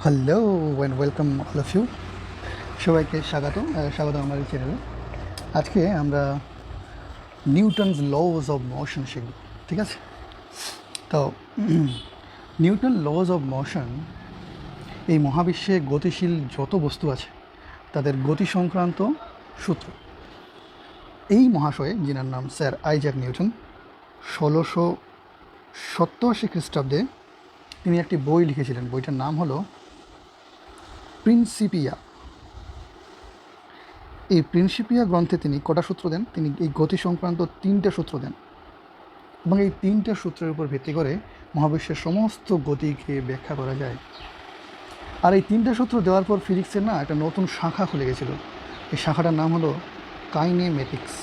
Hello and welcome all of you. সবাইকে স্বাগত আমার এই চ্যানেলে। আজকে আমরা নিউটনস লজ অফ মোশন শিখব, ঠিক আছে? তো নিউটন লজ অফ মোশন এই মহাবিশ্বে গতিশীল যত বস্তু আছে তাদের গতি সংক্রান্ত সূত্র। এই মহাশয়, যিনার নাম স্যার আইজ্যাক নিউটন, 1687 খ্রিস্টাব্দে তিনি একটি বই লিখেছিলেন। বইটার নাম হলো প্রিন্সিপিয়া। এই প্রিন্সিপিয়া গ্রন্থে তিনি কটা সূত্র দেন? তিনি এই গতি সংক্রান্ত 3টে সূত্র দেন, এবং এই 3টে সূত্রের উপর ভিত্তি করে মহাবিশ্বের সমস্ত গতিকে ব্যাখ্যা করা যায়। আর এই 3টে সূত্র দেওয়ার পর ফিজিক্সের না একটা নতুন শাখা খুলে গেছিলো। এই শাখাটার নাম হলো কাইনেমেটিক্স।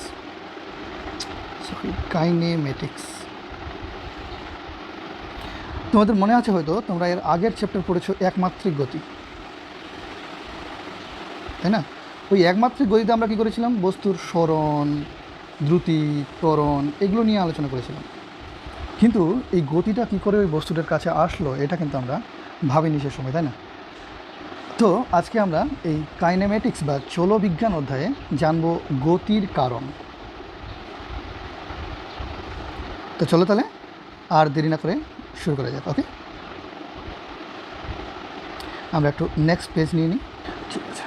তোমাদের মনে আছে হয়তো, তোমরা এর আগের চ্যাপ্টার পড়েছো একমাত্রিক গতি, তাই না? ওই একমাত্রিক গতিতে আমরা কী করেছিলাম? বস্তুর সরণ, দ্রুতি, ত্বরণ এগুলো নিয়ে আলোচনা করেছিলাম। কিন্তু এই গতিটা কী করে ওই বস্তুটার কাছে আসলো এটা কিন্তু আমরা ভাবিনি সে সময়, তাই না? তো আজকে আমরা এই কাইনেমেটিক্স বা চলবিজ্ঞান অধ্যায়ে জানবো গতির কারণ। তো চলো তাহলে আর দেরি না করে শুরু করা যাক। ওকে, আমরা একটু নেক্সট পেজ নিয়ে নিই। ঠিক আছে।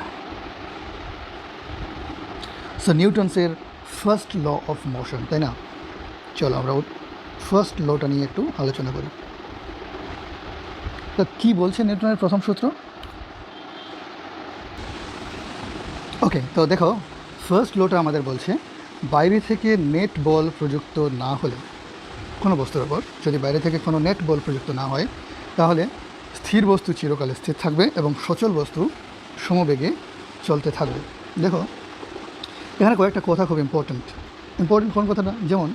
সো নিউটনসের ফার্স্ট ল অফ মোশন, তাই না? চলো আমরা ফার্স্ট লটা নিয়ে একটু আলোচনা করি। তো কী বলছে নিউটনের প্রথম সূত্র? ওকে, তো দেখো, ফার্স্ট লটা আমাদের বলছে বাইরে থেকে নেট বল প্রযুক্ত না হলে, কোনো বস্তুর ওপর যদি বাইরে থেকে কোনো নেট বল প্রযুক্ত না হয়, তাহলে স্থির বস্তু চিরকালে স্থির থাকবে এবং সচল বস্তু সমবেগে চলতে থাকবে। দেখো, এখানে কয়েকটা কথা খুব ইম্পর্ট্যান্ট কোন কথাটা? যেমন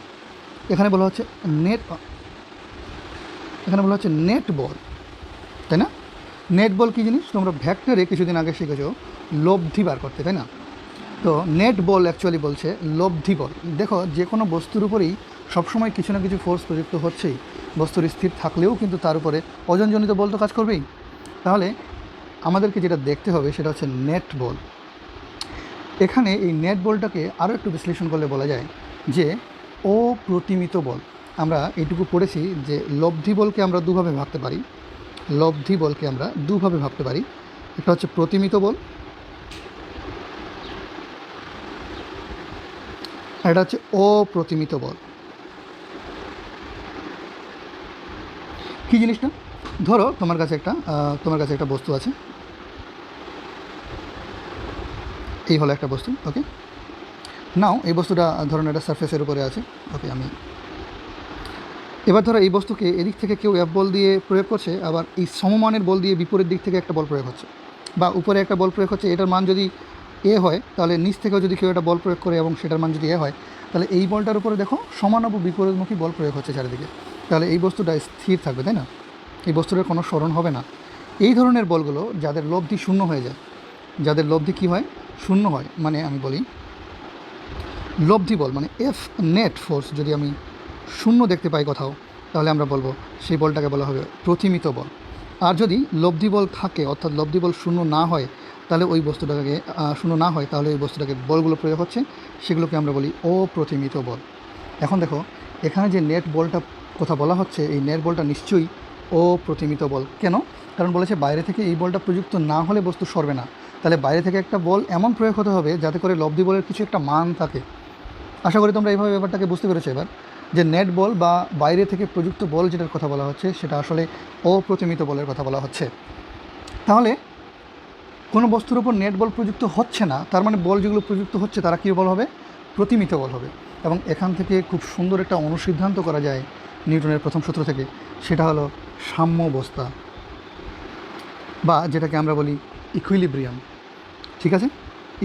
এখানে বলা হচ্ছে নেট বল, তাই না? নেট বল কী জিনিস? তোমরা ভ্যাক্টরে কিছুদিন আগে শিখেছো লব্ধি বার করতে, তাই না? তো নেট বল অ্যাকচুয়ালি বলছে লব্ধি বল। দেখো, যে কোনো বস্তুর উপরেই সবসময় কিছু না কিছু ফোর্স প্রযুক্ত হচ্ছেই। বস্তুর স্থির থাকলেও কিন্তু তার উপরে ওজনজনিত বল তো কাজ করবেই। তাহলে আমাদেরকে যেটা দেখতে হবে সেটা হচ্ছে নেট বল। এখানে এই নেট বলটাকে আরও একটু বিশ্লেষণ করলে বলা যায় যে অপ্রতিমিত বল। আমরা এইটুকু পড়েছি যে লব্ধি বলকে আমরা দুভাবে ভাবতে পারি। একটা হচ্ছে প্রতিমিত বল, আর এটা হচ্ছে অপ্রতিমিত বল। কী জিনিসটা? ধরো তোমার কাছে একটা বস্তু আছে, এই হলো একটা বস্তু। ওকে, নাও এই বস্তুটা ধরুন একটা সারফেসের উপরে আছে। ওকে, এবার ধরো এই বস্তুকে এদিক থেকে কেউ এফ বল দিয়ে প্রয়োগ করছে, আবার এই সমমানের বল দিয়ে বিপরীত দিক থেকে একটা বল প্রয়োগ হচ্ছে, বা উপরে একটা বল প্রয়োগ হচ্ছে। এটার মান যদি এ হয়, তাহলে নিচ থেকেও যদি কেউ একটা বল প্রয়োগ করে এবং সেটার মান যদি এ হয়, তাহলে এই বলটার উপরে দেখো সমানব বিপরীতমুখী বল প্রয়োগ হচ্ছে চারিদিকে। তাহলে এই বস্তুটা স্থির থাকবে, তাই না? এই বস্তুটার কোনো সরণ হবে না। এই ধরনের বলগুলো যাদের লব্ধি শূন্য হয়ে যায়, যাদের লব্ধি কী হয়? শূন্য হয়, মানে আমি বলি লব্ধি বল মানে এফ নেট ফোর্স যদি আমি শূন্য দেখতে পাই কোথাও, তাহলে আমরা বলবো সেই বলটাকে বলা হবে প্রতিমিত বল। আর যদি লব্ধি বল থাকে, অর্থাৎ লব্ধি বল শূন্য না হয়, তাহলে ওই বস্তুটাকে বলগুলো প্রয়োগ হচ্ছে, সেগুলোকে আমরা বলি অপ্রতিমিত বল। এখন দেখো, এখানে যে নেট বলটা কথা বলা হচ্ছে, এই নেট বলটা নিশ্চয়ই অপ্রতিমিত বল। কেন? কারণ বলেছে বাইরে থেকে এই বলটা প্রযুক্ত না হলে বস্তু সরবে না। তাহলে বাইরে থেকে একটা বল এমন প্রয়োগ হতে হবে যাতে করে লব্ধি বলের কিছু একটা মান থাকে। আশা করি তোমরা এইভাবে ব্যাপারটাকে বুঝতে পেরেছো এবার, যে নেট বল বা বাইরে থেকে প্রযুক্ত বল যেটার কথা বলা হচ্ছে সেটা আসলে অপ্রতিমিত বলের কথা বলা হচ্ছে। তাহলে কোনো বস্তুর ওপর নেট বল প্রযুক্ত হচ্ছে না, তার মানে বল যেগুলো প্রযুক্ত হচ্ছে তারা কী বল হবে? প্রতিমিত বল হবে। এবং এখান থেকে খুব সুন্দর একটা অনুসিদ্ধান্ত করা যায় নিউটনের প্রথম সূত্র থেকে, সেটা হলো সাম্যাবস্থা, বা যেটাকে আমরা বলি ইকুইলিব্রিয়াম। ঠিক আছে,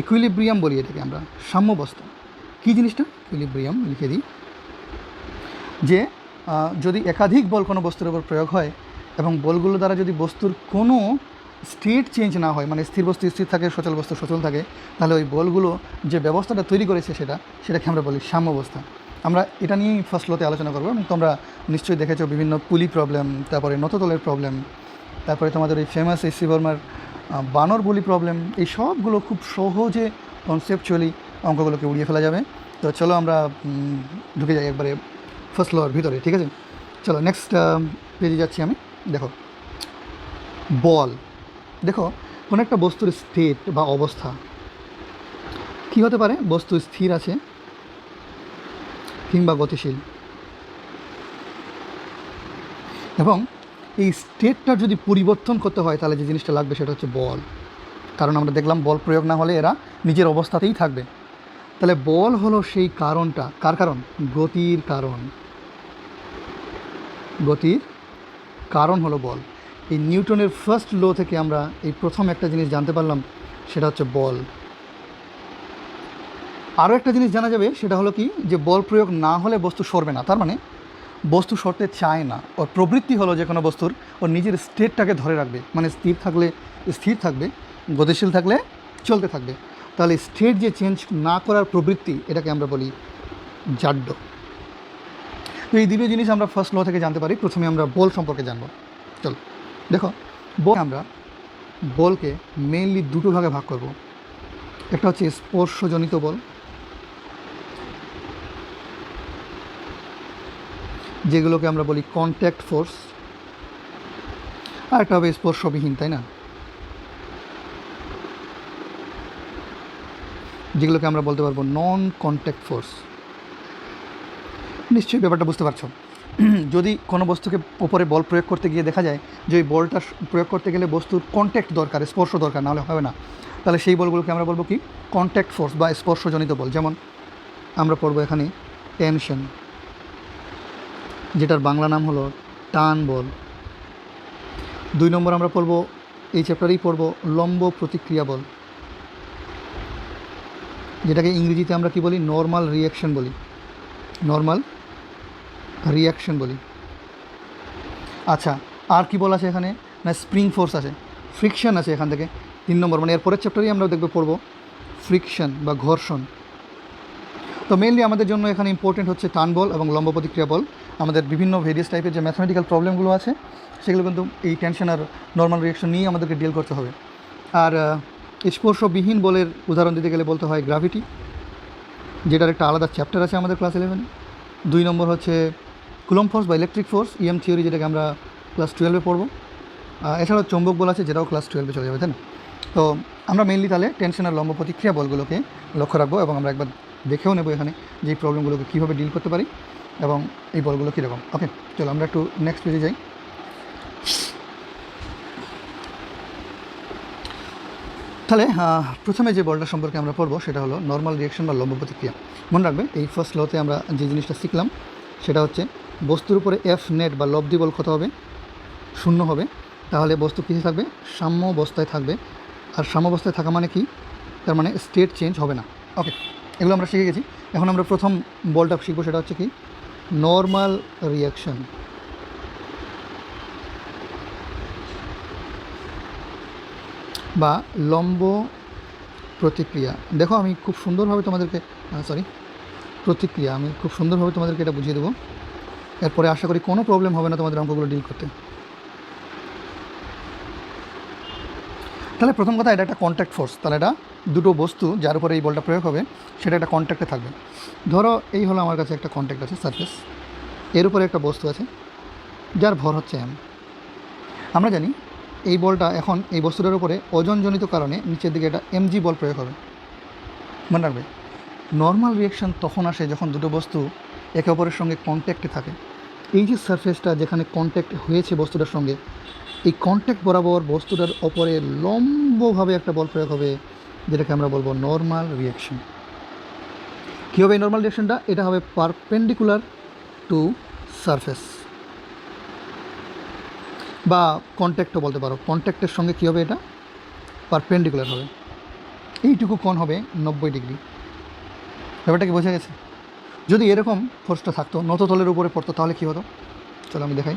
ইকুইলিব্রিয়াম বলি এটাকে আমরা, সাম্যাবস্থা। কী জিনিসটা? ইকুইলিব্রিয়াম লিখে দিই, যে যদি একাধিক বল কোনো বস্তুর উপর প্রয়োগ হয় এবং বলগুলো দ্বারা যদি বস্তুর কোনো স্টেট চেঞ্জ না হয়, মানে স্থির বস্তু স্থির থাকে, সচল বস্তু সচল থাকে, তাহলে ওই বলগুলো যে ব্যবস্থাটা তৈরি করেছে সেটাকে আমরা বলি সাম্যাবস্থা। আমরা এটা নিয়েই ফার্স্ট লোতে আলোচনা করবো, এবং তোমরা নিশ্চয়ই দেখেছো বিভিন্ন পুলি প্রবলেম, তারপরে নততলের প্রবলেম, তারপরে তোমাদের ওই ফেমাস এসি বর্মার বানর বলি প্রবলেম, এই সবগুলো খুব সহজে কনসেপচুয়ালি অঙ্কগুলোকে উড়িয়ে ফেলা যাবে। তো চলো আমরা ঢুকে যাই একবারে ফার্স্ট লর ভিতরে, ঠিক আছে? চলো নেক্সট পেজে যাচ্ছি আমি। দেখো বল, দেখো কোনো একটা বস্তুর স্টেট বা অবস্থা কী হতে পারে? বস্তু স্থির আছে কিংবা গতিশীল, এবং এই স্টেটটা যদি পরিবর্তন করতে হয় তাহলে যে জিনিসটা লাগবে সেটা হচ্ছে বল। কারণ আমরা দেখলাম বল প্রয়োগ না হলে এরা নিজের অবস্থাতেই থাকবে। তাহলে বল হলো সেই কারণটা, কার কারণ? গতির কারণ। গতির কারণ হলো বল। এই নিউটনের ফার্স্ট ল থেকে আমরা এই প্রথম একটা জিনিস জানতে পারলাম, সেটা হচ্ছে বল। আরও একটা জিনিস জানা যাবে, সেটা হলো কি, যে বল প্রয়োগ না হলে বস্তু সরবে না। তার মানে বস্তু সরতে চায় না, ওর প্রবৃত্তি হলো যে কোনো বস্তুর ওর নিজের স্টেটটাকে ধরে রাখবে, মানে স্থির থাকলে স্থির থাকবে, গতিশীল থাকলে চলতে থাকবে। তাহলে স্টেট যে চেঞ্জ না করার প্রবৃত্তি, এটাকে আমরা বলি জাড্য। তো এই দুটো জিনিস আমরা ফার্স্ট ল থেকে জানতে পারি। প্রথমে আমরা বল সম্পর্কে জানবো। চলো দেখো, আমরা বলকে মেইনলি দুটো ভাগে ভাগ করব। একটা হচ্ছে স্পর্শজনিত বল, যেগুলোকে আমরা বলি কন্ট্যাক্ট ফোর্স, আর একটা হবে স্পর্শবিহীন, তাই না, যেগুলোকে আমরা বলতে পারবো নন কন্ট্যাক্ট ফোর্স। নিশ্চয়ই ব্যাপারটা বুঝতে পারছো। যদি কোনো বস্তুকে ওপরে বল প্রয়োগ করতে গিয়ে দেখা যায় যে ওই বলটা প্রয়োগ করতে গেলে বস্তুর কন্ট্যাক্ট দরকার, স্পর্শ দরকার, নাহলে হবে না, তাহলে সেই বলগুলোকে আমরা বলবো কি? কন্ট্যাক্ট ফোর্স বা স্পর্শজনিত বল। যেমন আমরা পড়বো এখানে টেনশন, যেটার বাংলা নাম হলো টান বল। 2 নম্বর আমরা পড়বো, এই চ্যাপ্টারেই পড়বো, লম্ব প্রতিক্রিয়া বল, যেটাকে ইংরেজিতে আমরা কি বলি? নর্মাল রিয়াকশন বলি। নর্মাল রিয়াকশন বলি। আচ্ছা, আর কি বল আছে এখানে? না, স্প্রিং ফোর্স আছে, ফ্রিকশন আছে এখান থেকে 3 নম্বর, মানে এরপরের চ্যাপ্টারেই আমরা দেখবো পড়বো ফ্রিকশন বা ঘর্ষণ। তো মেইনলি আমাদের জন্য এখানে ইম্পর্টেন্ট হচ্ছে টান বল এবং লম্ব প্রতিক্রিয়া বল। আমাদের বিভিন্ন ভেরিয়াস টাইপের যে ম্যাথমেটিক্যাল প্রবলেমগুলো আছে সেগুলো কিন্তু এই টেনশন আর নর্মাল রিয়াকশন নিয়ে আমাদেরকে ডিল করতে হবে। আর স্পর্শবিহীন বলের উদাহরণ দিতে গেলে বলতে হয় গ্র্যাভিটি, যেটার একটা আলাদা চ্যাপ্টার আছে আমাদের ক্লাস 11। 2 নম্বর হচ্ছে কুলম্ব ফোর্স বা ইলেকট্রিক ফোর্স, ইএম থিওরি, যেটাকে আমরা ক্লাস 12-এ পড়বো। এছাড়াও চৌম্বক বল আছে, যেটাও ক্লাস 12-এ চলে যাবে, তাই না? তো আমরা মেইনলি তাহলে টেনশন আর লম্ব প্রতিক্রিয়া বলগুলোকে লক্ষ্য রাখবো, এবং আমরা একবার দেখেও নেবো এখানে যে এই প্রবলেমগুলোকে কীভাবে ডিল করতে পারি এবং এই বলগুলো কীরকম। ওকে, চলো আমরা একটু নেক্সট পেজে যাই। তাহলে প্রথমে যে বলটা সম্পর্কে আমরা পড়বো সেটা হলো নর্মাল রিয়াকশন বা লম্ব প্রতিক্রিয়া। মনে রাখবে এই ফার্স্ট লতে আমরা যে জিনিসটা শিখলাম সেটা হচ্ছে বস্তুর উপরে এফ নেট বা লব্ধি বল কত হবে? 0 হবে। তাহলে বস্তু কী থাকবে? সাম্য অবস্থায় থাকবে। আর সাম্য অবস্থায় থাকা মানে কি? তার মানে স্টেট চেঞ্জ হবে না। ওকে, এগুলো আমরা শিখে গেছি। এখন আমরা প্রথম বলটা শিখবো, সেটা হচ্ছে কি? নর্মাল রিয়াকশন বা লম্ব প্রতিক্রিয়া। দেখো আমি খুব সুন্দরভাবে তোমাদেরকে প্রতিক্রিয়া, আমি খুব সুন্দরভাবে তোমাদেরকে এটা বুঝিয়ে দেবো। এরপরে আশা করি কোনো প্রবলেম হবে না তোমাদের অঙ্কগুলো ডিল করতে। তাহলে প্রথম কথা, এটা একটা কন্ট্যাক্ট ফোর্স। তাহলে এটা দুটো বস্তু যার উপরে এই বলটা প্রয়োগ হবে সেটা একটা কন্ট্যাক্টে থাকবে। ধরো এই হলো আমার কাছে একটা কন্ট্যাক্ট আছে, সারফেস, এর উপরে একটা বস্তু আছে যার ভর হচ্ছে m। আমরা জানি এই বলটা এখন এই বস্তুটার উপরে ওজনজনিত কারণে নিচের দিকে এটা mg বল প্রয়োগ হবে। মনে রাখবে, নর্মাল রিয়াকশান তখন আসে যখন দুটো বস্তু একে অপরের সঙ্গে কন্ট্যাক্টে থাকে। এই যে সারফেসটা যেখানে কন্ট্যাক্ট হয়েছে বস্তুটার সঙ্গে, এই কন্ট্যাক্ট বরাবর বস্তুটার ওপরে লম্বভাবে একটা বল প্রয়োগ হবে, যেটাকে আমরা বলবো নর্মাল রিয়াকশন। কী হবে এই নর্মাল রিয়াকশনটা? এটা হবে পারপেন্ডিকুলার টু সারফেস, বা কন্ট্যাক্টও বলতে পারো। কন্ট্যাক্টের সঙ্গে কী হবে? এটা পারপেন্ডিকুলার হবে। এইটুকু কোণ হবে 90 ডিগ্রি। ব্যাপারটা কি বোঝা গেছে? যদি এরকম ফোর্সটা থাকতো, নততলের উপরে পড়তো, তাহলে কী হতো? চলো আমি দেখাই।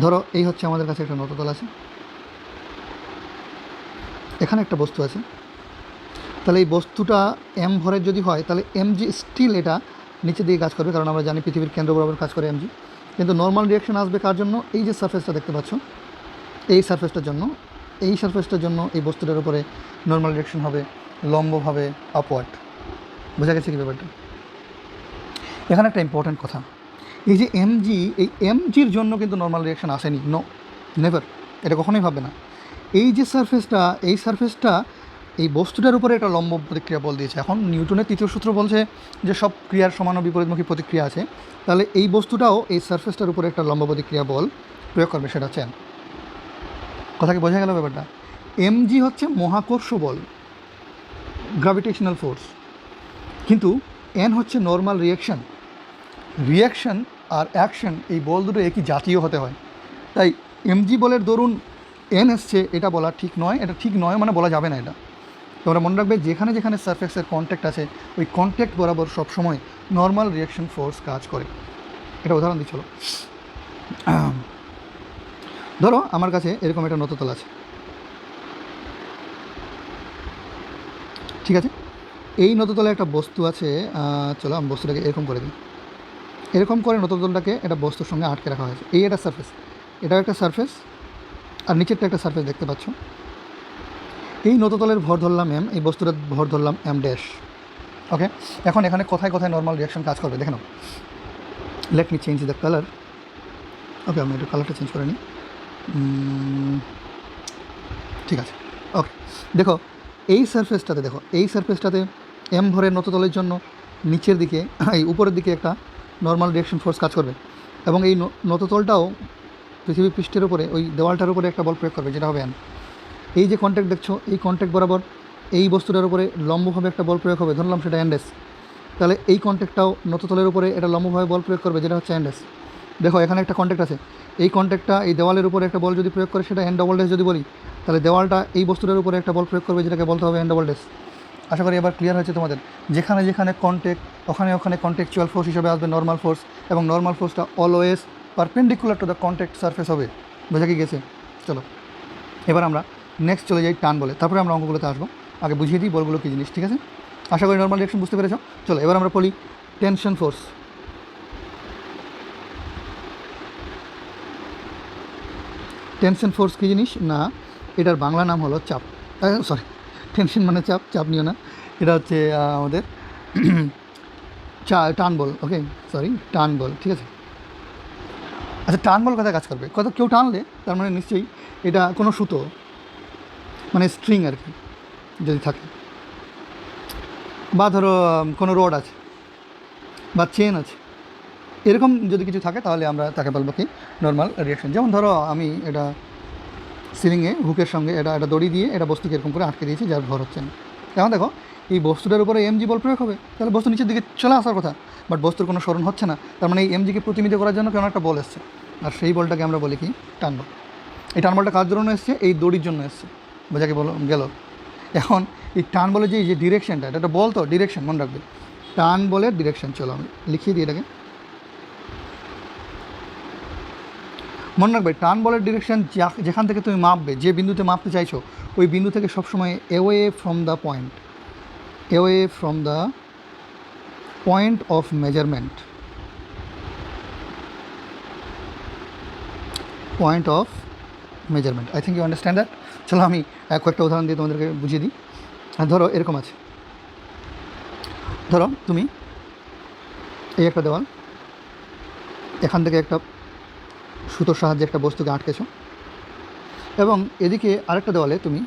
ধরো এই হচ্ছে আমাদের কাছে একটা নততল আছে, এখানে একটা বস্তু আছে। তাহলে এই বস্তুটা m ভরের যদি হয় তাহলে mg স্টিল এটা নিচের দিকে কাজ করবে, কারণ আমরা জানি পৃথিবীর কেন্দ্র বরাবর কাজ করে mg। কিন্তু নর্মাল রিয়াকশন আসবে কার জন্য? এই যে সারফেসটা দেখতে পাচ্ছ, এই সারফেসটার জন্য, এই সারফেসটার জন্য এই বস্তুটার উপরে নর্মাল রিয়াকশন হবে লম্বভাবে আপওয়ার্ড। বোঝা গেছে কি ব্যাপারটা? এখানে একটা ইম্পর্ট্যান্ট কথা, এই যে এমজি, এই এমজির জন্য কিন্তু নর্মাল রিয়াকশন আসেনি, নো, নেভার, এটা কখনোই ভাববে না। এই যে সারফেসটা, এই সারফেসটা এই বস্তুটার উপরে একটা লম্ব প্রতিক্রিয়া বল দিয়েছে। এখন নিউটনের তৃতীয় সূত্র বলছে যে সব ক্রিয়ার সমান ও বিপরীতমুখী প্রতিক্রিয়া আছে, তাহলে এই বস্তুটাও এই সারফেসটার উপরে একটা লম্ব প্রতিক্রিয়া বল প্রয়োগ করবে, সেটা হচ্ছে এন। কথা কি বোঝা গেল ব্যাপারটা? এমজি হচ্ছে মহাকর্ষ বল, গ্র্যাভিটেশনাল ফোর্স, কিন্তু এন হচ্ছে নর্মাল রিয়াকশন। রিয়াকশন আর অ্যাকশন এই বল দুটো একই জাতীয় হতে হয়, তাই এমজি বলের দরুন এন এসছে এটা বলা ঠিক নয়, এটা ঠিক নয় মানে বলা যাবে না। এটা তোমরা মনে রাখবে, যেখানে যেখানে সারফেসের কন্ট্যাক্ট আছে ওই কন্ট্যাক্ট বরাবর সবসময় নর্মাল রিয়াকশন ফোর্স কাজ করে। এটা উদাহরণ দিচ্ছিল, ধরো আমার কাছে এরকম একটা নততল আছে, ঠিক আছে? এই নততলে একটা বস্তু আছে, চলো আমি বস্তুটাকে এরকম করে দিই, এরকম করে নততলটাকে একটা বস্তুর সঙ্গে আটকে রাখা হয়েছে। এই একটা সারফেস, এটাও একটা সারফেস, আর নিচেরটা একটা সারফেস দেখতে পাচ্ছ। এই নততলের ভর ধরলাম এম, এই বস্তুটার ভর ধরলাম এম ড্যাশ। ওকে, এখন এখানে কোথায় কোথায় নর্মাল রিয়াকশন কাজ করবে দেখে নাও। Let me change the colour. Okay, আমি একটু কালারটা চেঞ্জ করে নিই, ঠিক আছে। ওকে, দেখো এই সারফেসটাতে, দেখো এই সারফেসটাতে এম ভরের নততলের জন্য নিচের দিকে, এই উপরের দিকে একটা নর্মাল রিয়াকশন ফোর্স কাজ করবে, এবং এই নততলটাও পৃথিবী পৃষ্ঠের উপরে ওই দেওয়ালটার উপরে একটা বল প্রয়োগ করবে, যেটা হবে এন। এই যে কন্ট্যাক্ট দেখছো, এই কন্ট্যাক্ট বরাবর এই বস্তুটার উপরে লম্বভাবে একটা বল প্রয়োগ হবে, ধরলাম সেটা এন্ডেস। তাহলে এই কন্ট্যাক্টটাও নততলের উপরে এটা লম্বভাবে বল প্রয়োগ করবে, যেটা হচ্ছে এন্ডেস। দেখো এখানে একটা কন্ট্যাক্ট আছে, এই কন্ট্যাক্টটা এই দেওয়ালের উপরে একটা বল যদি প্রয়োগ করে সেটা এন ডবল ডেস যদি বলি, তাহলে দেওয়ালটা এই বস্তুটার উপরে একটা বল প্রয়োগ করবে, যেটাকে বলতে হবে এন ডবল ডেস। আশা করি এবার ক্লিয়ার হয়েছে তোমাদের। যেখানে যেখানে কন্ট্যাক্ট, ওখানে ওখানে কন্ট্যাকচুয়াল ফোর্স হিসেবে আসবে নর্মাল ফোর্স, এবং নর্মাল ফোর্সটা always perpendicular to the contact surface হবে। বোঝা কি গেছে? চলো এবার আমরা নেক্সট চলে যাই টান বলে, তারপরে আমরা অঙ্কগুলোতে আসবো। আগে বুঝিয়ে দিই বলগুলো কী জিনিস, ঠিক আছে? আশা করি নর্মাল রিয়াকশন বুঝতে পেরেছ। চলো এবার আমরা বলি টেনশন ফোর্স। টেনশন ফোর্স কী জিনিস না, এটার বাংলা নাম হলো চাপ, সরি, টেনশন মানে চাপ, চাপ নিও না, এটা হচ্ছে আমাদের টান বল। ওকে, সরি, টান বল, ঠিক আছে? আচ্ছা, টান বল কোথায় কাজ করবে? কত কেউ টানলে তার মানে নিশ্চয়ই এটা কোনো সুতো, মানে স্ট্রিং আর কি যদি থাকে, বা ধরো কোনো রড আছে বা চেন আছে, এরকম যদি কিছু থাকে তাহলে আমরা তাকে বলবো কি নর্মাল রিয়াকশন। যেমন ধরো আমি এটা সিলিংয়ে হুকের সঙ্গে এটা দড়ি দিয়ে এটা বস্তুকে এরকম করে আটকে দিয়েছি, যার ভর হচ্ছে না। এখন দেখো এই বস্তুটার উপরে এমজি বল প্রয়োগ হবে, তাহলে বস্তু নিচের দিকে চলে আসার কথা, বাট বস্তুর কোনো সরণ হচ্ছে না, তার মানে এই এমজিকে প্রতিমিত করার জন্য কেন একটা বল এসছে, আর সেই বলটাকে আমরা বলি কি টান বল। এই টান বলটা কার জন্য এসছে? এই দড়ির জন্য এসছে। বোঝা কি বলো গেল? এখন এই টান বলে যে ডিরেকশনটা, এটা বল তো, ডিরেকশন মনে রাখবে, টান বলের ডিরেকশন। চলো আমি লিখিয়ে দিই এটাকে, মনে রাখবে টান বলের ডিরেকশন যেখান থেকে তুমি মাপবে, যে বিন্দুতে মাপতে চাইছো ওই বিন্দু থেকে সবসময় away from the point, away from the point of measurement, point of measurement. I think you understand that. চলো আমি কয়েকটা উদাহরণ দিয়ে তোমাদেরকে বুঝিয়ে দিই। ধরো এরকম আছে, ধরো তুমি এই একটা দেওয়াল, এখান থেকে একটা সুতোর সাহায্যে একটা বস্তুকে আটকেছো, এবং এদিকে আরেকটা দেওয়ালে তুমি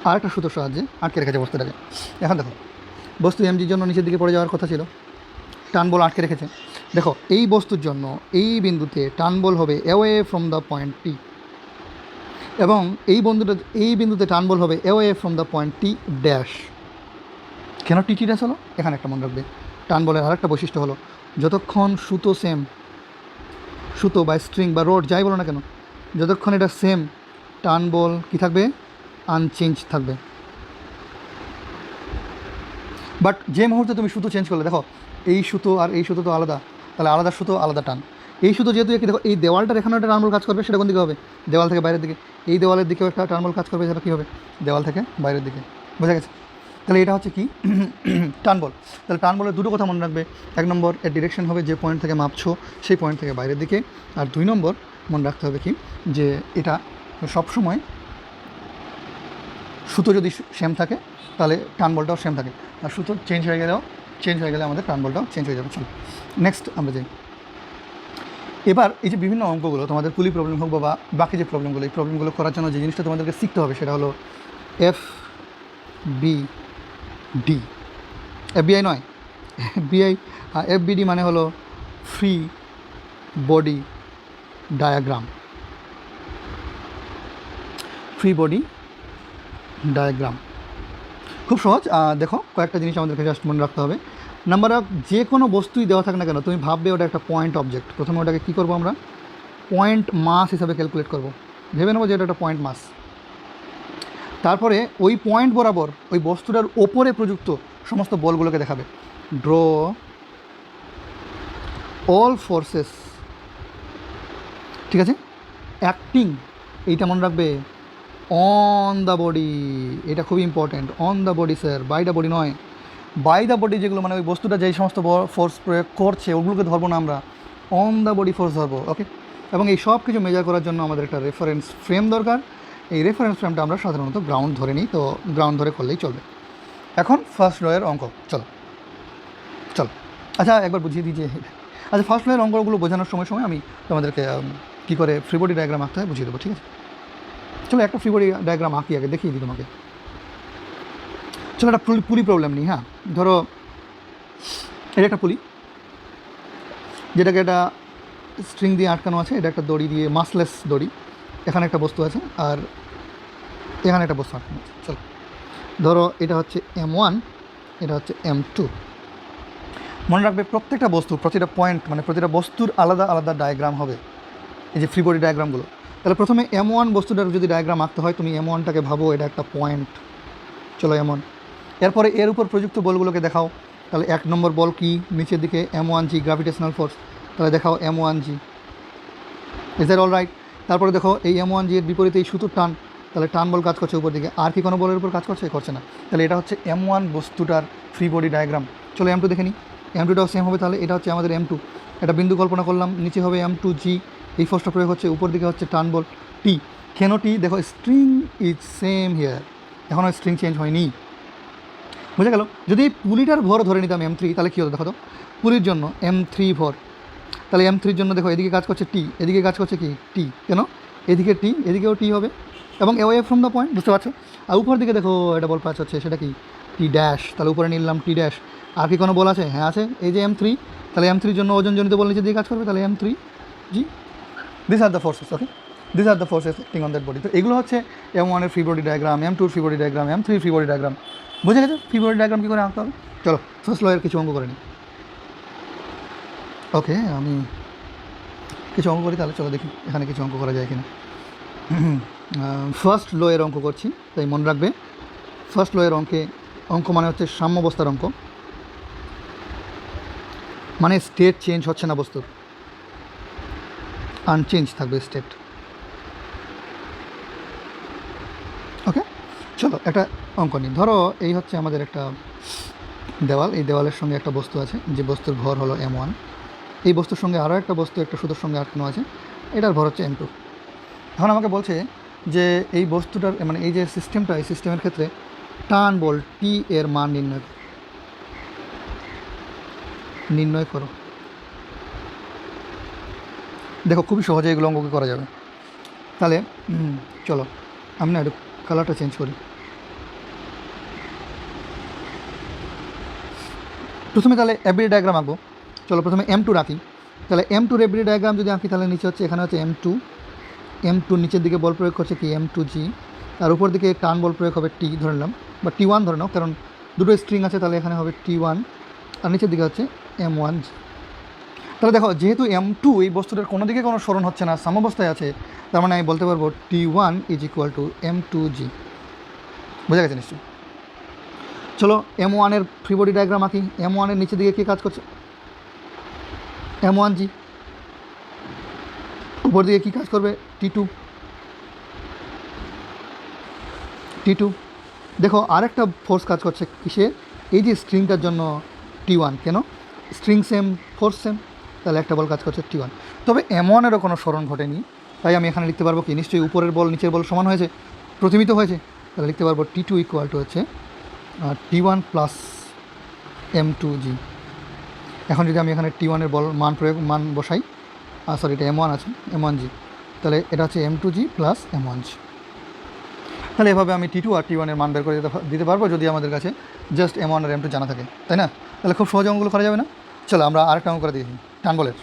আরেকটা সুতোর সাহায্যে আটকে রেখেছো বস্তুটাকে। এখন দেখো বস্তু এমজির জন্য নিচের দিকে পড়ে যাওয়ার কথা ছিল, টান বল আটকে রেখেছে। দেখো এই বস্তুর জন্য এই বিন্দুতে টান বল হবে অ্যাওয়ে ফ্রম দ্য পয়েন্ট টি, এবং এই বিন্দুতে টান বল হবে away from the point T dash. কেন টি ড্যাশ হলো? এখানে একটা মনে রাখবে, টান বলের আরেকটা বৈশিষ্ট্য হলো যতক্ষণ সুতো সেম, সুতো বা স্ট্রিং বা রড যাই বলো না কেন, যতক্ষণ এটা সেম, টান বল কী থাকবে? আনচেঞ্জ থাকবে। বাট যে মুহূর্তে তুমি সুতো চেঞ্জ করলে, দেখো এই সুতো আর এই সুতো তো আলাদা, তাহলে আলাদা সুতো আলাদা টান। এই সুতো যেহেতু একই, দেখো এই দেওয়ালটার এখানে একটা টানবল কাজ করবে, সেটা কোন দিকে হবে? দেওয়াল থেকে বাইরের দিকে। এই দেওয়ালের দিকেও একটা টানবল কাজ করবে, সেটা কী হবে? দেওয়াল থেকে বাইরের দিকে। বোঝা গেছে? তো তাহলে এটা হচ্ছে কি টার্ন বল। তাহলে টার্ন বলের দুটো কথা মনে রাখবে, এক নম্বর এর ডিরেকশন হবে যে পয়েন্ট থেকে মাপছো সেই পয়েন্ট থেকে বাইরের দিকে, আর দুই নম্বর মনে রাখতে হবে কি যে এটা সবসময় সুতো যদি সেম থাকে তাহলে টার্ন বলটাও সেম থাকে, আর সুতো চেঞ্জ হয়ে গেলে আমাদের টার্ন বলটাও চেঞ্জ হয়ে যাবে। চলো নেক্সট আমরা যাই। এবার এই যে বিভিন্ন অঙ্কগুলো তোমাদের পুলি প্রবলেম হোক বা বাকি যে প্রবলেমগুলো, এই প্রবলেমগুলো করার জন্য যে জিনিসটা তোমাদেরকে শিখতে হবে সেটা হলো FBD, FBI নয়, FBD মানে হলো free body diagram. Free body diagram খুব সহজ। দেখো কয়েকটা জিনিস আমাদেরকে জাস্ট মনে রাখতে হবে। নাম্বার অফ যে কোনো বস্তুই দেওয়া থাক না কেন, তুমি ভাববে ওটা একটা পয়েন্ট অবজেক্ট। প্রথমে ওটাকে কী করবো আমরা, পয়েন্ট মাস হিসাবে ক্যালকুলেট করব, ভেবে নেবো যে এটা একটা পয়েন্ট মাস। তারপরে ওই পয়েন্ট বরাবর ওই বস্তুটার ওপরে প্রযুক্ত সমস্ত বলগুলোকে দেখাবে। ড্র অল ফোর্সেস, ঠিক আছে, অ্যাক্টিং, এইটা মনে রাখবে, অন দ্য বডি, এটা খুবই important, on the body sir, by the body নয়। বাই দ্য বডি যেগুলো মানে ওই বস্তুটা যেই সমস্ত ফোর্স প্রয়োগ করছে ওগুলোকে ধরবো না আমরা, অন দ্য বডি ফোর্স ধরবো। ওকে, এবং এই সব কিছু মেজার করার জন্য আমাদের একটা রেফারেন্স ফ্রেম দরকার। এই রেফারেন্স ফ্রেমটা আমরা সাধারণত গ্রাউন্ড ধরে নিই, তো গ্রাউন্ড ধরে করলেই চলবে। এখন ফার্স্ট লয়ের অঙ্ক, চলো। আচ্ছা একবার বুঝিয়ে দিই যে, আচ্ছা ফার্স্ট লয়ের অঙ্কগুলো বোঝানোর সময় আমি তোমাদেরকে কী করে ফ্রি বডি ডায়াগ্রাম আঁকতে হয় বুঝিয়ে দেবো, ঠিক আছে? চলো একটা ফ্রি বডি ডায়াগ্রাম আঁকি, আগে দেখিয়ে দিই তোমাকে। চলো একটা পুলি প্রবলেম নিই। হ্যাঁ, ধরো এটা একটা পুলি, যেটাকে একটা স্ট্রিং দিয়ে আটকানো আছে, এটা একটা দড়ি দিয়ে, মাসলেস দড়ি। এখানে একটা বস্তু আছে আর এখানে একটা বস্তু আটকানো আছে। চলো ধরো এটা হচ্ছে M1, এটা হচ্ছে M2। মনে রাখবে প্রত্যেকটা বস্তু, প্রতিটা পয়েন্ট মানে প্রতিটা বস্তুর আলাদা আলাদা ডায়াগ্রাম হবে, এই যে ফ্রি বডি ডায়াগ্রামগুলো। তাহলে প্রথমে M1 বস্তুটার যদি ডায়াগ্রাম আঁকতে হয়, তুমি M1টাকে ভাবো এটা একটা পয়েন্ট। চলো M1, এরপরে এর উপর প্রযুক্ত বলগুলোকে দেখাও। তাহলে এক নম্বর বল কি, নিচের দিকে M1G, গ্র্যাভিটেশনাল ফোর্স, তাহলে দেখাও M1G। Is that all right? তারপরে দেখো এই M1G এর বিপরীতে এই সুতোর টান, তাহলে টান বল কাজ করছে উপর দিকে। আর কি কোনো বলের উপর কাজ করছে না। তাহলে এটা হচ্ছে M1 বস্তুটার ফ্রি বডি ডায়াগ্রাম। চলো M2 দেখে নিই, M2টাও সেম হবে। তাহলে এটা হচ্ছে আমাদের M2, একটা বিন্দু কল্পনা করলাম, নিচে হবে M2G, এই ফোর্সটা প্রয়োগ হচ্ছে, উপর দিকে হচ্ছে টান বল T। কেন T? দেখো স্ট্রিং ইজ সেম হিয়ার, এখনও স্ট্রিং চেঞ্জ হয়নি, বুঝে গেল? যদি পুলিটার ভর ধরে নিতাম M3, তাহলে কী হতো দেখো তো, পুলির জন্য M3 ভর, তাহলে M3-র জন্য দেখো এদিকে কাজ করছে T, এদিকে কাজ করছে কি T, কেন এদিকে T, এদিকেও T হবে, এবং অ্যাওয়ে ফ্রম দ্য পয়েন্ট, বুঝতে পারছো? আর উপর দিকে দেখো এটা বল পাস হচ্ছে, সেটা কি T ড্যাশ, তাহলে উপরে নিলাম T ড্যাশ। আর কি কোনো বল আছে? হ্যাঁ আছে, এই যে M3, তাহলে M3-র জন্য ওজনজনিত বল নিচে দিয়ে কাজ করবে, তাহলে M3G। This are the forces, okay, this are the forces acting on that body. তো এগুলো হচ্ছে M1 এর ফ্রি বডি ডায়াগ্রাম, M2 এর free body diagram, M3 free body diagram. বুঝে গেছো ফ্রি বডি ডায়াগ্রাম কী করে আঁকতে হবে? চলো ফার্স্ট লয়ের কিছু অঙ্ক করে নিই। ওকে, আমি কিছু অঙ্ক করি, তাহলে চলো দেখি এখানে কিছু অঙ্ক করা যায় কিনা। ফার্স্ট লয়ের অঙ্ক করছি, তাই মনে রাখবে ফার্স্ট লয়ের অঙ্ক মানে হচ্ছে সাম্যাবস্থার অঙ্ক, মানে স্টেট চেঞ্জ হচ্ছে না বস্তুর, আনচেঞ্জ থাকবে স্টেট। ওকে, চলো একটা অঙ্ক নিই। ধরো এই হচ্ছে আমাদের একটা দেওয়াল, এই দেওয়ালের সঙ্গে একটা বস্তু আছে, যে বস্তুর ভর হলো M1। এই বস্তুর সঙ্গে আরও একটা বস্তু একটা সুতোর সঙ্গে আটকানো আছে, এটার ভর হচ্ছে M2। এখন আমাকে বলছে যে এই বস্তুটার মানে এই যে সিস্টেমটা, এই সিস্টেমের ক্ষেত্রে টান বল T এর মান নির্ণয় করো। দেখো খুবই সহজে এগুলো অঙ্ককে করা যাবে। তাহলে চলো আমি না একটু কালারটা চেঞ্জ করি। প্রথমে তাহলে এভরি ডায়াগ্রাম আঁকবো। চলো প্রথমে M2 রাখি। তাহলে M2 এভরি ডায়াগ্রাম যদি আঁকি, তাহলে নিচে হচ্ছে, এখানে হচ্ছে M2 নিচের দিকে বল প্রয়োগ করছে কি M2G, আর উপর দিকে টান বল প্রয়োগ হবে T ধরে নিলাম, বা T1 ধরে নাও, কারণ দুটো স্ট্রিং আছে, তাহলে এখানে হবে T1, আর নিচের দিকে হচ্ছে M1G। তাহলে দেখো যেহেতু M2 এই বস্তুটার কোনো দিকে কোনো সরণ হচ্ছে না, সাম্যাবস্থায় আছে, তার মানে আমি বলতে পারবো T1 is equal to M2G। বোঝা গেছে নিশ্চয়ই? চলো M1 এর ফ্রি বডি ডায়াগ্রাম আঁকি। M1 এর নিচের দিকে কী কাজ করছে? M1G। উপর দিকে কী কাজ করবে? T2। দেখো আরেকটা ফোর্স কাজ করছে কিসে, এই যে স্ট্রিংটার জন্য T1, কেন স্ট্রিং সেম ফোর্স সেম, তাহলে একটা বল কাজ করছে T1। তবে এমনেরও কোনো স্মরণ ঘটেনি, তাই আমি এখানে লিখতে পারবো কি, নিশ্চয়ই উপরের বল নিচের বল সমান হয়েছে, প্রতিমিত হয়েছে, তাহলে লিখতে পারবো T2 ইকুয়াল টু হচ্ছে T1 প্লাস M2G। এখন যদি আমি এখানে T1 এর বল মান বসাই, সরি এটা M1 আছে, M1G, তাহলে এটা হচ্ছে M2G প্লাস M1G। তাহলে এভাবে আমি T2 আর T1 এর মান বের করে দিতে পারবো যদি আমাদের কাছে জাস্ট M1 আর M2 জানা থাকে, তাই না? তাহলে খুব সহজে অঙ্কগুলো করা যাবে না? চলো আমরা আরেকটা অঙ্ক করে দিয়েছি টান বলের।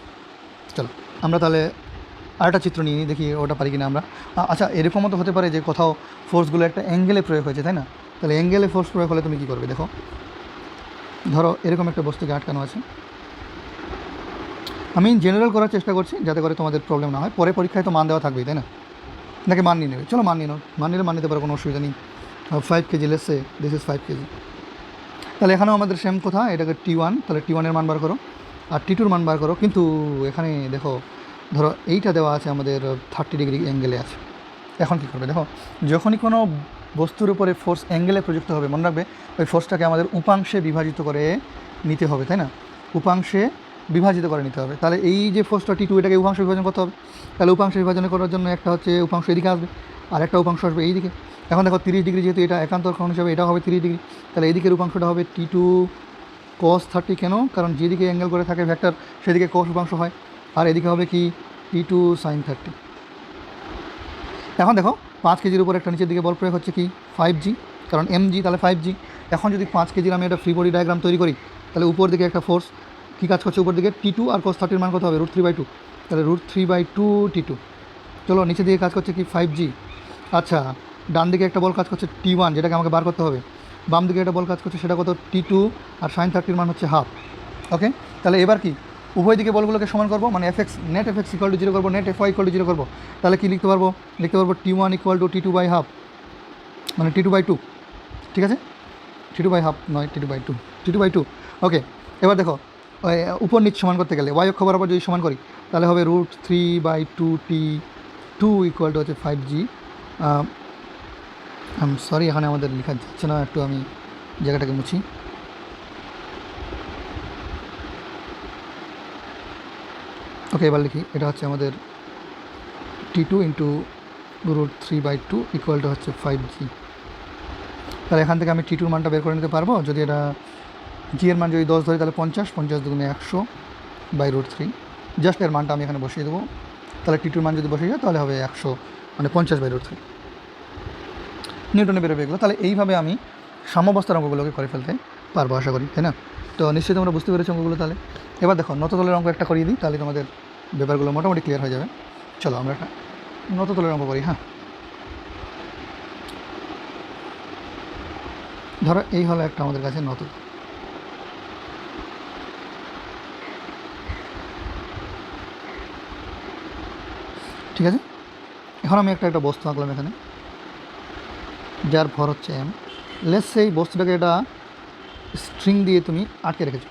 চলো আমরা তাহলে আরেকটা চিত্র নিয়ে দেখি ওটা পারি কিনা আমরা। আচ্ছা এরকমও তো হতে পারে যে কোথাও ফোর্সগুলো একটা অ্যাঙ্গেলে প্রয়োগ হয়েছে, তাই না? তাহলে অ্যাঙ্গেলে ফোর্স প্রয়োগ হলে তুমি কী করবে, দেখো ধরো এরকম একটা বস্তুকে আটকানো আছে, আমি জেনারেল করার চেষ্টা করছি যাতে করে তোমাদের প্রবলেম না হয়, পরে পরীক্ষায় তো মান দেওয়া থাকবেই, তাই না? নাকি মান নিয়ে নেবে, চলো মান নিয়ে নাও, মান নিলে মান নিতে পারো, কোনো অসুবিধা নেই। 5 KG, let's say this is 5 KG. তাহলে এখানেও আমাদের সেম কথা, এটাকে T1, তাহলে T1 এর মান বার করো আর T2 মান বার করো, কিন্তু এখানে দেখো ধরো এইটা দেওয়া আছে আমাদের 30 ডিগ্রি অ্যাঙ্গেলে আছে। এখন কী করবে, দেখো যখনই কোনো বস্তুর উপরে ফোর্স অ্যাঙ্গেলে প্রযুক্ত হবে, মনে রাখবে ওই ফোর্সটাকে আমাদের উপাংশে বিভাজিত করে নিতে হবে, তাই না? উপাংশে বিভাজিত করে নিতে হবে। তাহলে এই যে ফোর্সটা T2, এটাকে উপাংশ বিভাজন করতে হবে। তাহলে উপাংশ বিভাজন করার জন্য একটা হচ্ছে উপাংশ এদিকে আসবে আর একটা উপাংশ আসবে এইদিকে। এখন দেখো 30 ডিগ্রি, যেহেতু এটা একান্তর কোণ হিসাবে এটা হবে 30 ডিগ্রি, তাহলে এইদিকের উপাংশটা হবে T2 cos 30। কেন? কারণ যেদিকে অ্যাঙ্গেল করে থাকে ভেক্টর সেদিকে cos উপাংশ হয়, আর এদিকে হবে কি T2 sin 30। এখন দেখো 5 কেজির উপর একটা নিচের দিকে বল প্রয়োগ হচ্ছে কি 5G, কারণ mg তাহলে 5G। এখন যদি 5 কেজির আমি একটা ফ্রি বডি ডায়াগ্রাম তৈরি করি, তাহলে উপর দিকে একটা ফোর্স কী কাজ করছে, উপর দিকে T2 আর cos 30 মান কত হবে, √3/2, তাহলে √3/2 T2। চলো নিচের দিকে কাজ করছে কি 5G। আচ্ছা ডান দিকে একটা বল কাজ করছে T1, যেটাকে আমাকে বার করতে হবে, বাম দিকে একটা বল কাজ করছে সেটা কত T2, আর sin 30 মান হচ্ছে হাফ। ওকে, তাহলে এবার কি উভয় দিকে বলগুলোকে সমান করবো, মানে Fx net Fx equal to 0 করবো, নেট Fy ইকুয়াল টু 0 করবো। তাহলে কি লিখতে পারবো, T1 ইকুয়াল টু T2/2, মানে T2/2, ঠিক আছে? T2/2 নয়, T2/2। ওকে, এবার দেখো উপর নিচ সমান করতে গেলে y অক্ষ বরাবর যদি সমান করি, তাহলে হবে √3/2 T2 ইকুয়াল টু হচ্ছে 5G। সরি এখানে আমাদের লেখা যাচ্ছে না, একটু আমি জায়গাটাকে মুছি। ওকে এবার লিখি, এটা হচ্ছে আমাদের T2 ইন্টু √3/2 ইকুয়াল টু হচ্ছে 5G। তাহলে এখান থেকে আমি T2 মানটা বের করে নিতে পারবো, যদি এটা জি এর মান যদি 10 ধরি তাহলে 50, 50 দুগুণে 100/√3, জাস্ট এর মানটা আমি এখানে বসিয়ে দেবো। তাহলে T2 মান যদি বসিয়ে যায় তাহলে হবে 100, মানে 50/√3 নিউটনে বেরোবে এগুলো। তাহলে এইভাবে আমি সাম্যাবস্থার অঙ্কগুলোকে করে ফেলতে পারবো আশা করি, তাই না? তো নিশ্চয়ই তোমরা বুঝতে পেরেছো অঙ্কগুলো। তাহলে এবার দেখো নততলের অঙ্ক একটা করিয়ে দিই, তাহলে তোমাদের ব্যাপারগুলো মোটামুটি ক্লিয়ার হয়ে যাবে। চলো আমরা একটা নততলের অঙ্ক করি। হ্যাঁ, ধরো এই হলো একটা আমাদের কাছে নততল, ঠিক আছে? এখন আমি একটা বস্তু আঁকলাম এখানে, যার ভর হচ্ছে m। লেটস সেই বস্তুটাকে এটা স্ট্রিং দিয়ে তুমি আটকে রেখেছো।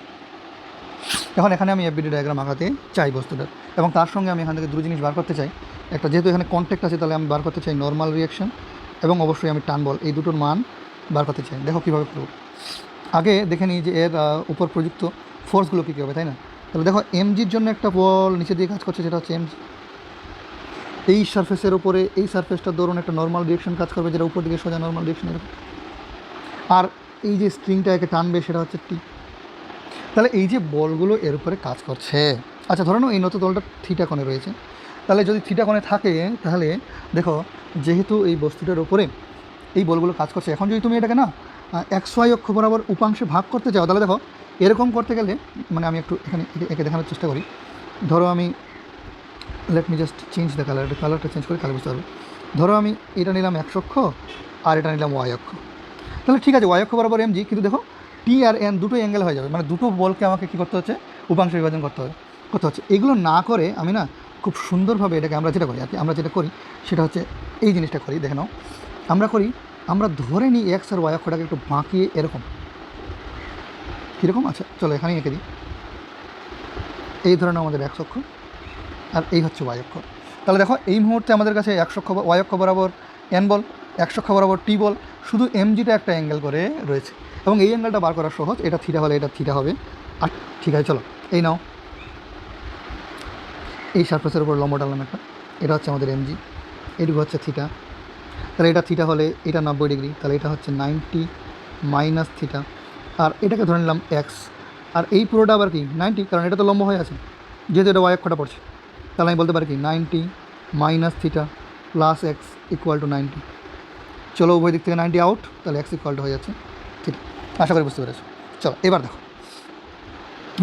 এখন এখানে আমি এফবিডি ডায়াগ্রাম আঁকাতে চাই বস্তুটার, এবং তার সঙ্গে আমি এখান থেকে দুটো জিনিস বার করতে চাই। একটা, যেহেতু এখানে কন্ট্যাক্ট আছে, তাহলে আমি বার করতে চাই নর্মাল রিয়াকশন, এবং অবশ্যই আমি টান বল, এই দুটোর মান বার করতে চাই। দেখো কীভাবে করবো, আগে দেখে নিই যে এর উপর প্রযুক্ত ফোর্সগুলো কী কী হবে, তাই না? তাহলে দেখো এমজির জন্য একটা বল নিচে দিয়ে কাজ করছে, যেটা হচ্ছে এমজি। এই সারফেসের উপরে এই সারফেসটার দরুন একটা নর্মাল ডিরেকশন কাজ করবে, যেটা উপর দিকে সোজা নর্মাল ডিরেকশন এরকম। আর এই যে স্ট্রিংটা একে টানবে সেটা হচ্ছে টি। তাহলে এই যে বলগুলো এর উপরে কাজ করছে। আচ্ছা ধরে নাও এই নতুন দলটা থিটা কোণে রয়েছে, তাহলে যদি থিটা কোণে থাকে, তাহলে দেখো যেহেতু এই বস্তুটার উপরে এই বলগুলো কাজ করছে, এখন যদি তুমি এটাকে না XY অক্ষ বরাবর উপাংশে ভাগ করতে চাও, তাহলে দেখো এরকম করতে গেলে, মানে আমি একটু এখানে একে দেখানোর চেষ্টা করি। ধরো আমি let me just change the কালারটা চেঞ্জ করে তাহলে বুঝতে পারবে। ধরো আমি এটা নিলাম X অক্ষ আর এটা নিলাম Y অক্ষ, তাহলে ঠিক আছে Y অক্ষ বরাবর এমজি, কিন্তু দেখো টি আর এন দুটোই অ্যাঙ্গেল হয়ে যাবে, মানে দুটো বলকে আমাকে কী করতে হচ্ছে, উপাংশ বিভাজন করতে হচ্ছে। এগুলো না করে আমি না খুব সুন্দরভাবে এটাকে আমরা যেটা করি আর কি, আমরা যেটা করি সেটা হচ্ছে এই জিনিসটা করি। দেখে নাও, আমরা ধরে নিই এক্স আর ওয়াই অক্ষটাকে একটু বাঁকিয়ে এরকম, কীরকম? আচ্ছা চলো এখানেই এঁকে দিই। এই ধরনের আমাদের এক্স অক্ষ আর এই হচ্ছে ওয়াই অক্ষ। তাহলে দেখো এই মুহূর্তে আমাদের কাছে এক্স অক্ষ ওয়াই অক্ষ বরাবর এন বল, এক্স অক্ষ বরাবর টি বল, শুধু এমজিটা একটা অ্যাঙ্গেল করে রয়েছে, এবং এই অ্যাঙ্গেলটা বার করা সহজ। এটা থিটা হলে এটা থিটা হবে। আর ঠিক আছে, চলো এই নাও, এই সারফেসের উপর লম্ব টানলাম একটা, এটা হচ্ছে আমাদের এমজি, এটুকু হচ্ছে থিটা। তাহলে এটা থিটা হলে এটা 90 ডিগ্রি, তাহলে এটা হচ্ছে 90 মাইনাস থিটা, আর এটাকে ধরে নিলাম এক্স, আর এই পুরোটা আবার কি 90, কারণ এটা তো লম্ব হয়ে আছে, যেহেতু এটা ওয়াই অক্ষটা পড়ছে। তাহলে আমি বলতে পারি কি 90 minus theta plus x equal to 90। চলো উভয় দিক থেকে 90 আউট, তাহলে এক্স ইকুয়াল টু হয়ে যাচ্ছে ঠিক। আশা করি বুঝতে পেরেছো। চলো এবার দেখো,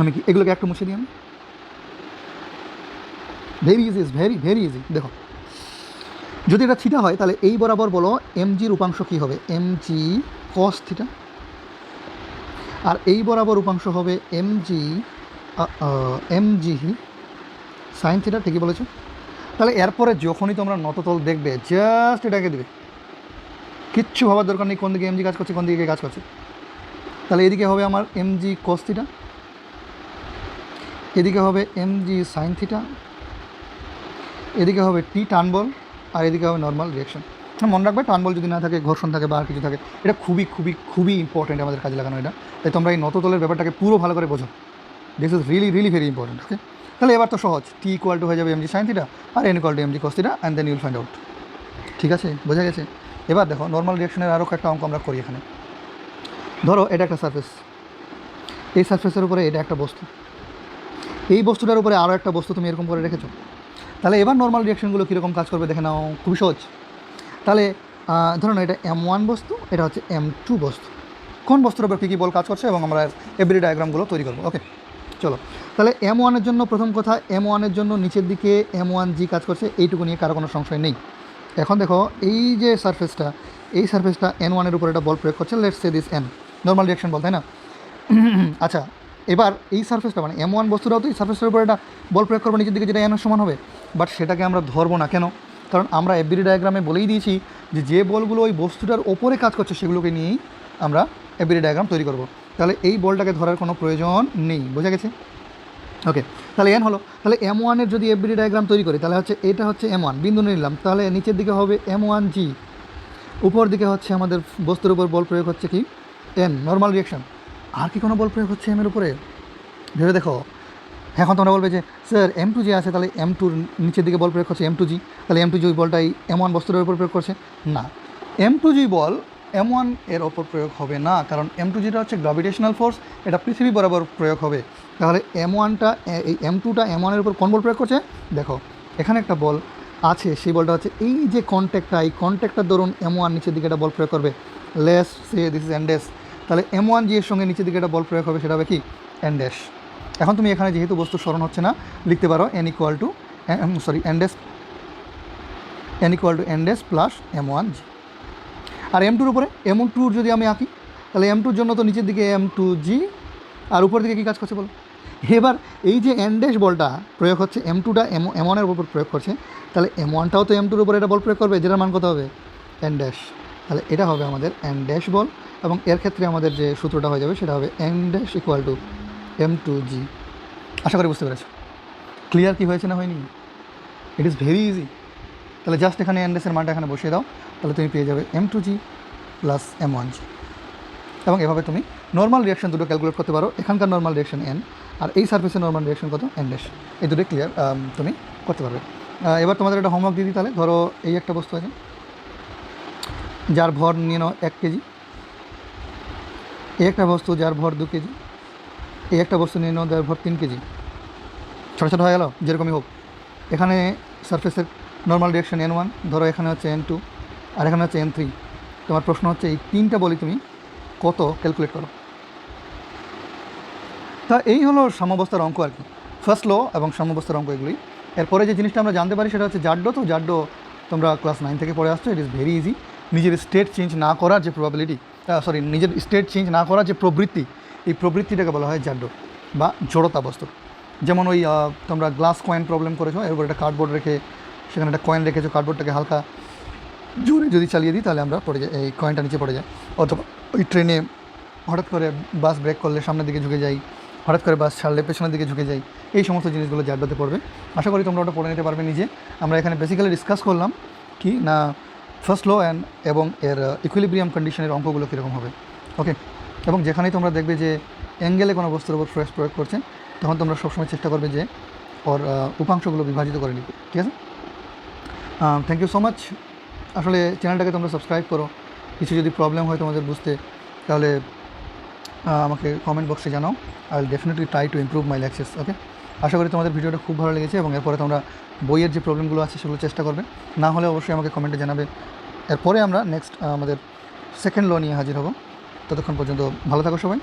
আমি কি এগুলোকে একটু মুছে দিই আমি। Very easy, very very easy. দেখো, যদি এটা থিটা হয় তাহলে এই বরাবর বলো এমজির উপাংশ কী হবে, এমজি কস থিটা, আর এই বরাবর উপাংশ হবে এমজি এমজি সাইন থিটা। ঠিকই বলেছো। তাহলে এরপরে যখনই তোমরা নততল দেখবে জাস্ট এটাকে দেবে, কিচ্ছু ভাবার দরকার নেই কোন দিকে এমজি কাজ করছে কোন দিকে কাজ করছে। তাহলে এদিকে হবে আমার এমজি কস থিটা, এদিকে হবে এমজি সাইন থিটা, এদিকে হবে টি টান বল, আর এদিকে হবে নর্মাল রিয়াকশন। মনে রাখবে টান বল যদি না থাকে, ঘর্ষণ থাকে বা আর কিছু থাকে, এটা খুবই খুবই খুবই ইম্পর্টেন্ট আমাদের কাজে লাগানো এটা। তাই তোমরা এই নততলের ব্যাপারটাকে পুরো ভালো করে বোঝো। This is really really very important. Okay, তাহলে এবার তো সহজ, টি ইকুয়াল টু হয়ে যাবে এমজি সাইন থিটা আর N equal to MG cos theta, and then you'll find out. ঠিক আছে, বোঝা গেছে। এবার দেখো নর্মাল রিয়াকশনের আরও একটা অঙ্ক আমরা করি এখানে। ধরো এটা একটা সারফেস, এই সারফেসের উপরে এটা একটা বস্তু, এই বস্তুটার উপরে আরও একটা বস্তু তুমি এরকম করে রেখেছো। তাহলে এবার নর্মাল রিয়াকশনগুলো কীরকম কাজ করবে দেখে নাও, খুবই সহজ। তাহলে ধরো না, এটা M1 বস্তু, এটা হচ্ছে M2 বস্তু। কোন বস্তুর উপর কী কী বল কাজ করছে এবং আমরা এভরি ডায়াগ্রামগুলো তৈরি করবো। ওকে, চলো। তাহলে M1-এর জন্য প্রথম কথা, M1-এর জন্য নিচের দিকে M1G কাজ করছে, এইটুকু নিয়ে কারো কোনো সংশয় নেই। এখন দেখো এই যে সারফেসটা, এই সারফেসটা N1-এর উপর একটা বল প্রয়োগ করছে, let's say this N, normal reaction বল, তাই না? আচ্ছা, এবার এই সারফেসটা মানে M1 বস্তুটাও তো এই সারফেসের উপর একটা বল প্রয়োগ করবো নিচের দিকে, যেটা N-এর সমান হবে। বাট সেটাকে আমরা ধরবো না, কেন? কারণ আমরা এভরি ডায়াগ্রামে বলেই দিয়েছি যে বলগুলো ওই বস্তুটার ওপরে কাজ করছে সেগুলোকে নিয়েই আমরা এভরি ডায়াগ্রাম তৈরি করব। তাহলে এই বলটাকে ধরার কোনো প্রয়োজন নেই, বোঝা গেছে? ওকে, তাহলে এন হলো। তাহলে M1-এর যদি এভরি ডায়াগ্রাম তৈরি করি তাহলে হচ্ছে এটা হচ্ছে M1 বিন্দু নিলাম, তাহলে নিচের দিকে হবে M1G, উপর দিকে হচ্ছে আমাদের বস্তুর উপর বল প্রয়োগ হচ্ছে কি N, নর্মাল রিয়াকশন। আর কি কোনো বল প্রয়োগ হচ্ছে M-এর উপরে? ভেবে দেখো। এখন তোমরা বলবে যে স্যার M2G আছে, তাহলে M2-র নিচের দিকে বল প্রয়োগ করছে M2G, তাহলে M2G ওই বলটাই M1 বস্তুর উপর প্রয়োগ করছে না। M2G বল M1 এর ওপর প্রয়োগ হবে না, কারণ M2Gটা হচ্ছে গ্র্যাভিটেশনাল ফোর্স, এটা পৃথিবী বরাবর প্রয়োগ হবে। তাহলে M1টা এই M2টা M1-এর উপর কোন বল প্রয়োগ করছে? দেখো এখানে একটা বল আছে, সেই বলটা হচ্ছে এই যে কন্ট্যাক্টটা, এই কন্ট্যাক্টটার দরুন M1 নিচের দিকে একটা বল প্রয়োগ করবে, less say this is N dash. তাহলে M1G এর সঙ্গে নিচের দিকে একটা বল প্রয়োগ হবে, সেটা হবে কি N ড্যাশ। এখন তুমি এখানে যেহেতু বস্তু স্মরণ হচ্ছে না, লিখতে পারো N equal to N dash plus M1G। আর M2-র উপরে M2-র যদি আমি আঁকি, তাহলে M2-র জন্য তো নিচের দিকে M2G, আর উপর দিকে কী কাজ করছে বলো? এবার এই যে N ড্যাশ বলটা প্রয়োগ হচ্ছে, M2টা M1-এর উপর প্রয়োগ করছে, তাহলে M1টাও তো M2-র উপর এটা বল প্রয়োগ করবে, যেটার মান কত হবে N ড্যাশ। তাহলে এটা হবে আমাদের N ড্যাশ বল, এবং এর ক্ষেত্রে আমাদের যে সূত্রটা হয়ে যাবে সেটা হবে N dash equal to M2G। আশা করি বুঝতে পেরেছো। ক্লিয়ার কি হয়েছে না হয়নি? It is very easy. তাহলে জাস্ট এখানে N ড্যাশের মানটা এখানে বসিয়ে দাও, তাহলে তুমি পেয়ে যাবে M2G প্লাস M1G, এবং এভাবে তুমি নর্মাল রিয়াকশন দুটো ক্যালকুলেট করতে পারো। এখানকার নর্মাল রিয়াকশন N, আর এই সার্ফেসের নর্মাল রিয়াকশন কত N ড্যাশ, এই দুটোই ক্লিয়ার তুমি করতে পারবে। এবার তোমাদের একটা হোমওয়ার্ক দিয়ে দিই তাহলে। ধরো এই একটা বস্তু আছে যার ভর নিয়ে নাও 1 কেজি, এই একটা বস্তু যার ভর 2 কেজি, এই একটা বস্তু নিয়ে নাও যার ভর 3 কেজি। ছোটো ছোটো হয়ে গেল যেরকমই হোক। এখানে সারফেসের নর্মাল রিয়াকশন N1, ধরো এখানে হচ্ছে N2, আর এখানে হচ্ছে N3। তোমার প্রশ্ন হচ্ছে এই তিনটা বলি তুমি কত ক্যালকুলেট করো। তা এই হলো সাম্যাবস্থার অঙ্ক আর কি, ফার্স্ট ল এবং সাম্যাবস্থার অঙ্ক এগুলি। এরপরে যে জিনিসটা আমরা জানতে পারি সেটা হচ্ছে জাড্য। তো জাড্য তোমরা ক্লাস 9 থেকে পড়ে আসছো। It is very easy. নিজের স্টেট চেঞ্জ না করার যে প্রবাবিলিটি, নিজের স্টেট চেঞ্জ না করার যে প্রবৃত্তি, এই প্রবৃত্তিটাকে বলা হয় জাড্য বা জড়তা বস্তু। যেমন ওই তোমরা গ্লাস কয়েন প্রবলেম করেছো, এর উপর একটা কার্ডবোর্ড রেখে সেখানে একটা কয়েন রেখেছো, কার্ডবোর্ডটাকে হালকা জোরে যদি চালিয়ে দিই তাহলে আমরা পড়ে যাই, এই কয়েনটা নিচে পড়ে যায়। অথবা ওই ট্রেনে হঠাৎ করে বাস ব্রেক করলে সামনের দিকে ঝুঁকে যাই, হঠাৎ করে বাস ছাড়লে পেছনের দিকে ঝুঁকে যাই, এই সমস্ত জিনিসগুলো জাড্যতে পড়বে। আশা করি তোমরা ওটা পড়ে নিতে পারবে নিজে। আমরা এখানে বেসিক্যালি ডিসকাস করলাম কি না, ফার্স্ট ল এবং এর ইকুইলিব্রিয়াম কন্ডিশনের অঙ্কগুলো কীরকম হবে। ওকে, এবং যেখানেই তোমরা দেখবে যে অ্যাঙ্গেলে কোনো বস্তুর উপর ফোর্স প্রয়োগ করছে, তখন তোমরা সবসময় চেষ্টা করবে যে ওর উপাংশগুলো বিভাজিত করে নিতে। ঠিক আছে, থ্যাংক ইউ সো মাচ। আসলে চ্যানেলটাকে তোমরা সাবস্ক্রাইব করো। কিছু যদি প্রবলেম হয় তোমাদের বুঝতে, তাহলে আমাকে কমেন্ট বক্সে জানাও। I will definitely try to improve my lectures. Okay, আশা করি তোমাদের ভিডিওটা খুব ভালো লেগেছে এবং এরপরে তোমরা বইয়ের যে প্রবলেমগুলো আছে সেগুলো চেষ্টা করবে। না হলে অবশ্যই আমাকে কমেন্টে জানাবে। এরপরে আমরা নেক্সট আমাদের সেকেন্ড ল নিয়ে হাজির হব। ততক্ষণ পর্যন্ত ভালো থাকো সবাই।